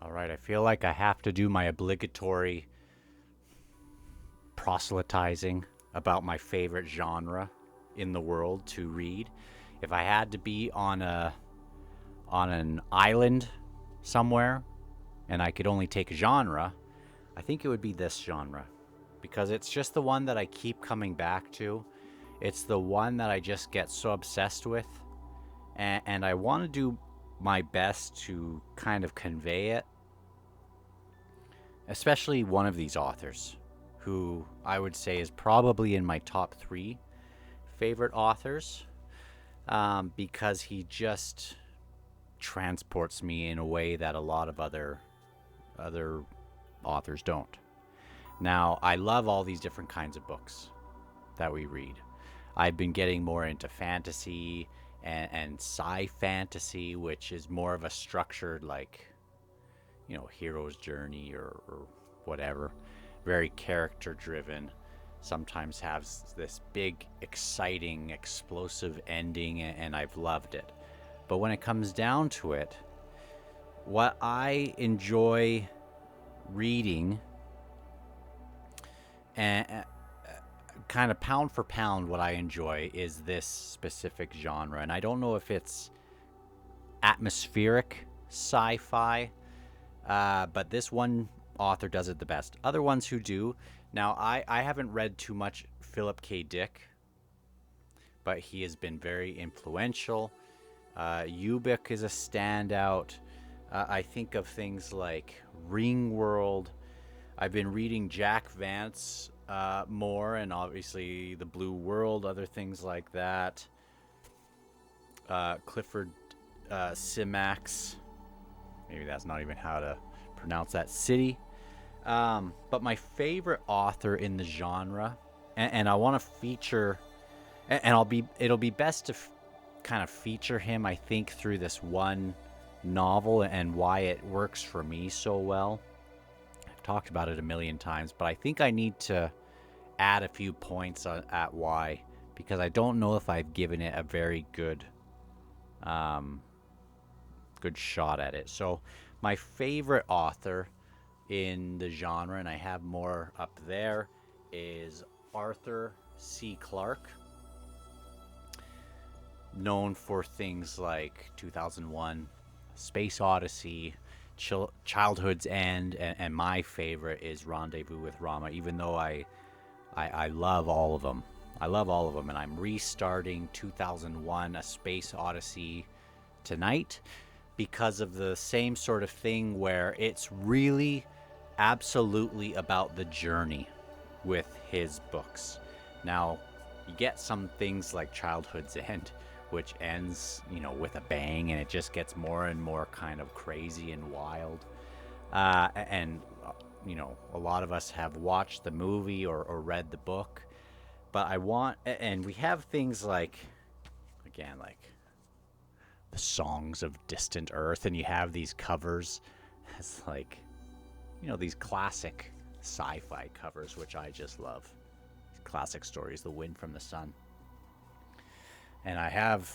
All right, I feel like I have to do my obligatory proselytizing about my favorite genre in the world to read. If I had to be on an island somewhere and I could only take a genre, I think it would be this genre because it's just the one that I keep coming back to. It's the one that I just get so obsessed with, and I want to do my best to kind of convey it, especially one of these authors who I would say is probably in my top three favorite authors, because he just transports me in a way that a lot of other authors don't. Now, I love all these different kinds of books that we read. I've been getting more into fantasy and sci fantasy, which is more of a structured, like, hero's journey or whatever. Very character driven. Sometimes has this big, exciting, explosive ending, and I've loved it. But when it comes down to it, what I enjoy reading and kind of pound for pound, what I enjoy is this specific genre. And I don't know if it's atmospheric sci fi, but this one author does it the best. Other ones who do. Now, I haven't read too much Philip K. Dick, but he has been very influential. Ubik is a standout. I think of things like Ringworld. I've been reading Jack Vance more, and obviously The Blue World, other things like that. Clifford Simax. Maybe that's not even how to pronounce that city. But my favorite author in the genre, and I want to feature, and it'll be best to kind of feature him, I think, through this one novel and why it works for me so well. I've talked about it a million times, but I think I need to add a few points at why, because I don't know if I've given it a very good shot at it. So my favorite author in the genre, and I have more up there, is Arthur C. Clarke, known for things like 2001, Space Odyssey, Childhood's End, and my favorite is Rendezvous with Rama, even though I love all of them. I love all of them, and I'm restarting 2001, A Space Odyssey tonight because of the same sort of thing where it's really absolutely about the journey with his books. Now, you get some things like Childhood's End, which ends, with a bang, and it just gets more and more kind of crazy and wild. And a lot of us have watched the movie or read the book, but and we have things like, again, like the Songs of Distant Earth, and you have these covers as like, these classic sci-fi covers, which I just love. Classic stories, The Wind from the Sun. And I have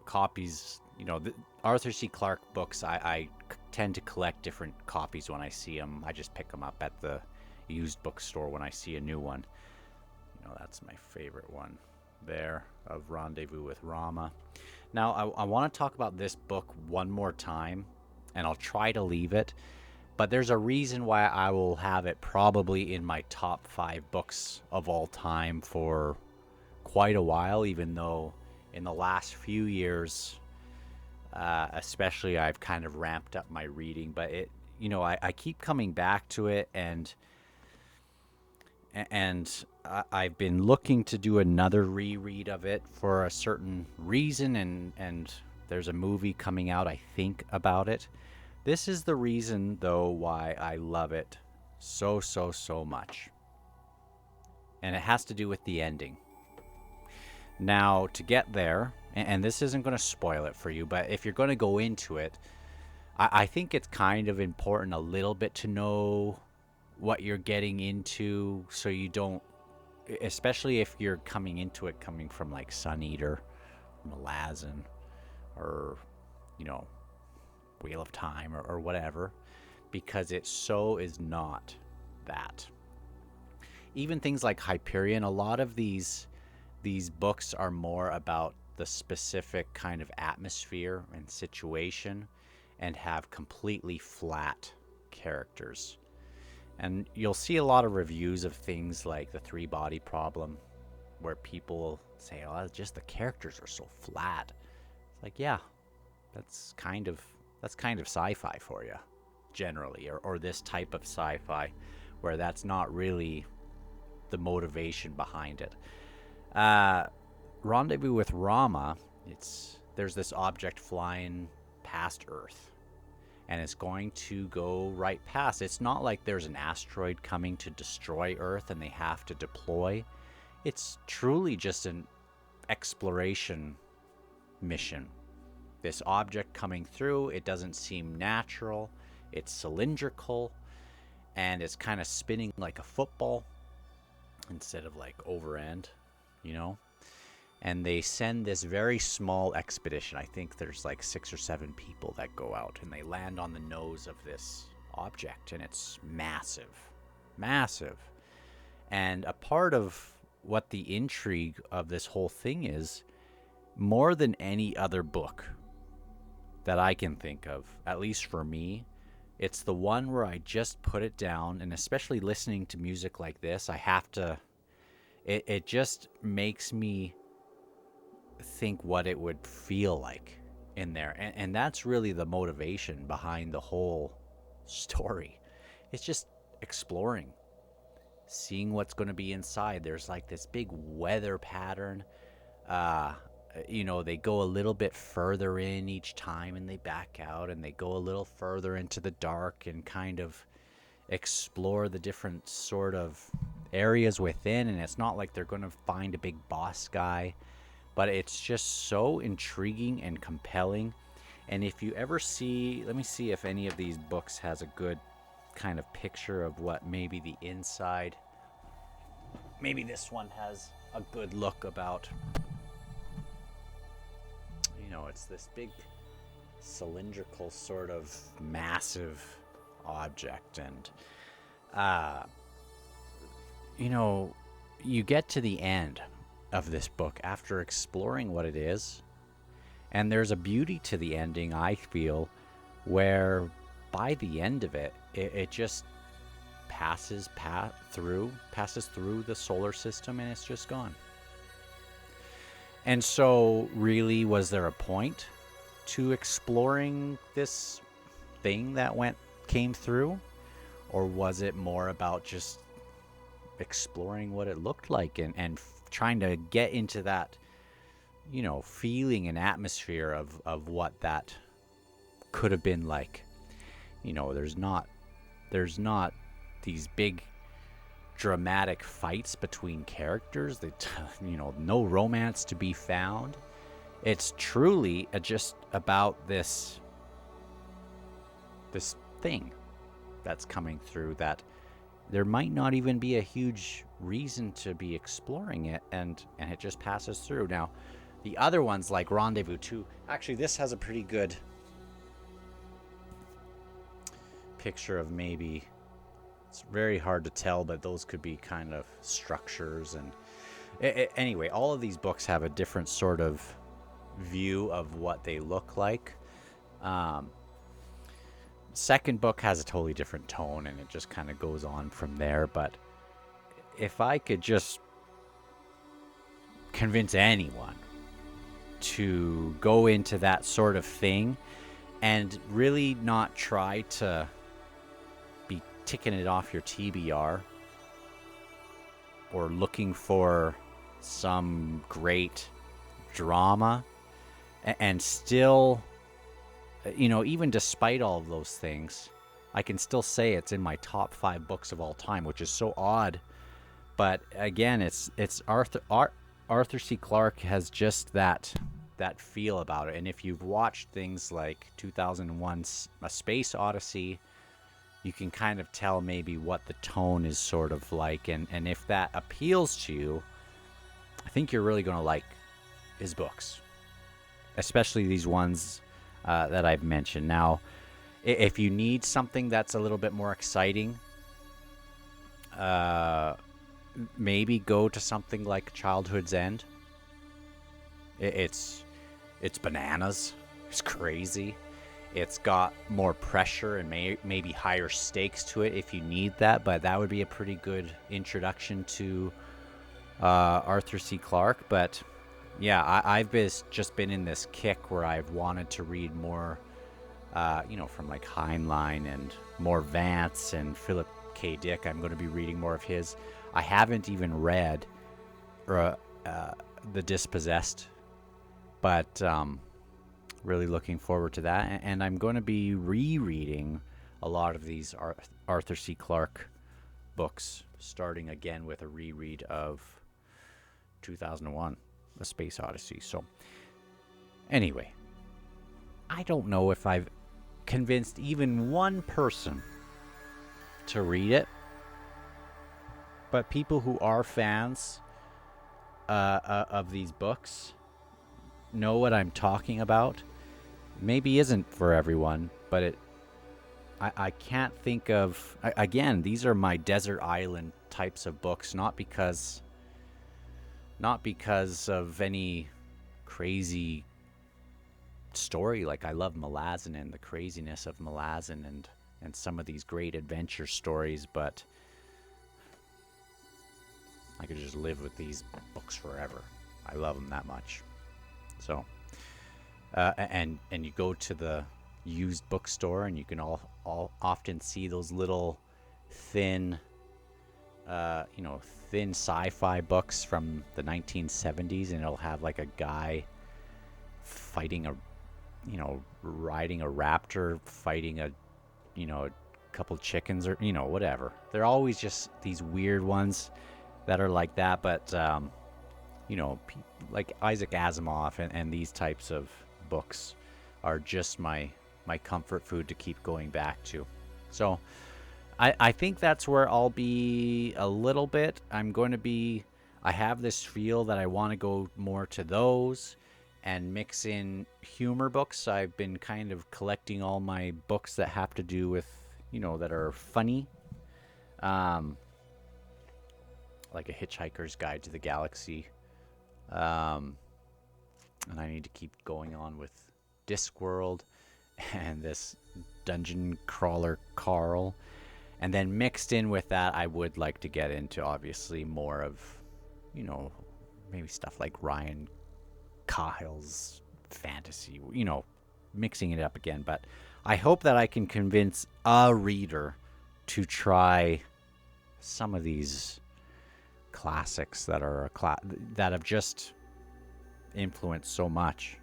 copies, the Arthur C. Clarke books. I tend to collect different copies when I see them. I just pick them up at the used bookstore when I see a new one. That's my favorite one there, of Rendezvous with Rama. Now, I want to talk about this book one more time, and I'll try to leave it. But there's a reason why I will have it probably in my top 5 books of all time for quite a while, even though in the last few years, especially, I've kind of ramped up my reading. But I keep coming back to it, and I've been looking to do another reread of it for a certain reason, and there's a movie coming out, I think, about it. This is the reason, though, why I love it so much. And it has to do with the ending. Now, to get there, and this isn't going to spoil it for you, but if you're going to go into it, I think it's kind of important a little bit to know what you're getting into, so you don't, especially if you're coming into it coming from like Sun Eater, Malazan, or Wheel of Time or whatever, because it so is not that. Even things like Hyperion, a lot of these books are more about the specific kind of atmosphere and situation, and have completely flat characters. And you'll see a lot of reviews of things like the Three Body Problem, where people say, "Oh, just the characters are so flat." It's like, yeah, that's kind of sci-fi for you, generally, or this type of sci-fi, where that's not really the motivation behind it. Rendezvous with Rama, there's this object flying past Earth, and it's going to go right past. It's not like there's an asteroid coming to destroy Earth and they have to deploy. It's truly just an exploration mission. This object coming through, it doesn't seem natural. It's cylindrical, and it's kind of spinning like a football instead of like over end, you know? And they send this very small expedition. I think there's like 6 or 7 people that go out, and they land on the nose of this object, and it's massive. Massive. And a part of what the intrigue of this whole thing is, more than any other book that I can think of, at least for me, it's the one where I just put it down, and especially listening to music like this, I have to, it just makes me think what it would feel like in there. And that's really the motivation behind the whole story. It's just exploring, seeing what's going to be inside. There's like this big weather pattern. They go a little bit further in each time, and they back out, and they go a little further into the dark and kind of explore the different sort of areas within. And it's not like they're going to find a big boss guy, but it's just so intriguing and compelling. And if you ever see, let me see if any of these books has a good kind of picture of what maybe the inside, maybe this one has a good look about, it's this big cylindrical sort of massive object. And, you get to the end of this book after exploring what it is, and there's a beauty to the ending, I feel, where by the end of it, it just passes through the solar system, and it's just gone. And so, really, was there a point to exploring this thing that came through? Or was it more about just exploring what it looked like and trying to get into that, feeling and atmosphere of what that could have been like? There's not these big dramatic fights between characters. No romance to be found. It's truly just about this thing that's coming through, that there might not even be a huge reason to be exploring it, and it just passes through. Now, the other ones like Rendezvous 2, actually this has a pretty good picture of, maybe, it's very hard to tell, but those could be kind of structures. And anyway, all of these books have a different sort of view of what they look like. Second book has a totally different tone, and it just kind of goes on from there. But if I could just convince anyone to go into that sort of thing and really not try to be ticking it off your TBR or looking for some great drama, and still, even despite all of those things, I can still say it's in my top 5 books of all time, which is so odd. But again, it's Arthur C. Clarke has just that feel about it. And if you've watched things like 2001 A Space Odyssey, you can kind of tell maybe what the tone is sort of like. And if that appeals to you, I think you're really going to like his books, especially these ones that I've mentioned. Now, if you need something that's a little bit more exciting, uh, maybe go to something like Childhood's End. It's bananas. It's crazy. It's got more pressure and maybe higher stakes to it if you need that, but that would be a pretty good introduction to Arthur C. Clarke. But yeah, I've just been in this kick where I've wanted to read more, from like Heinlein and more Vance and Philip K. Dick. I'm going to be reading more of his. I haven't even read The Dispossessed, but really looking forward to that. And I'm going to be rereading a lot of these Arthur C. Clarke books, starting again with a reread of 2001, A Space Odyssey. So anyway, I don't know if I've convinced even one person to read it, but people who are fans of these books know what I'm talking about. Maybe isn't for everyone, but I can't think of, again, these are my desert island types of books, not because of any crazy story. Like, I love Malazan and the craziness of Malazan and some of these great adventure stories, but I could just live with these books forever. I love them that much. So, and you go to the used bookstore, and you can all often see those little thin, thin sci-fi books from the 1970s, and it'll have like a guy fighting riding a raptor, fighting a couple chickens, or whatever. They're always just these weird ones that are like that, but like Isaac Asimov and these types of books are just my comfort food to keep going back to. So I think that's where I'll be a little bit. I have this feel that I want to go more to those and mix in humor books. I've been kind of collecting all my books that have to do with, that are funny. Like A Hitchhiker's Guide to the Galaxy. And I need to keep going on with Discworld and this Dungeon Crawler Carl. And then mixed in with that, I would like to get into, obviously, more of, maybe stuff like Ryan Cahill's fantasy, mixing it up again. But I hope that I can convince a reader to try some of these classics that are that have just influenced so much,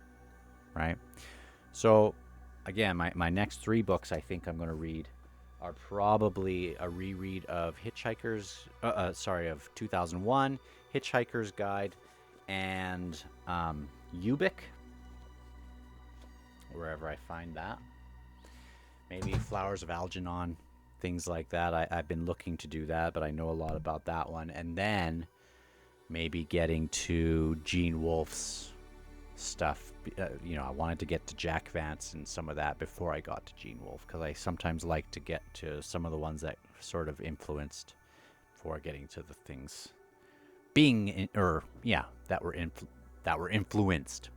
right? So again, my next 3 books I think I'm going to read are probably a reread of of 2001, Hitchhiker's Guide, and Ubik, wherever I find that. Maybe Flowers of Algernon, things like that. I've been looking to do that, but I know a lot about that one. And then maybe getting to Gene Wolfe's stuff. I wanted to get to Jack Vance and some of that before I got to Gene Wolfe, because I sometimes like to get to some of the ones that sort of influenced before getting to the things that were influenced.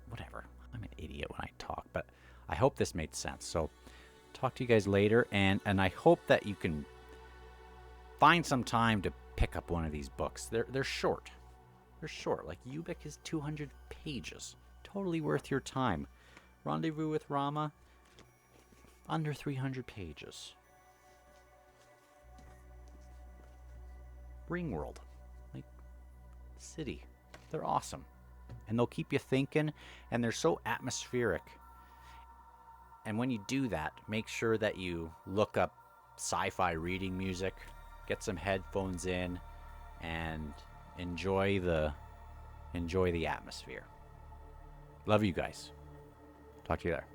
Whatever. I'm an idiot when I talk, but I hope this made sense. So talk to you guys later, and I hope that you can find some time to pick up one of these books. They're short. They're short. Like Ubik is 200 pages. Totally worth your time. Rendezvous with Rama, under 300 pages. Ringworld, like City, they're awesome, and they'll keep you thinking, and they're so atmospheric. And when you do that, make sure that you look up sci-fi reading music, get some headphones in, and enjoy the atmosphere. Love you guys. Talk to you there.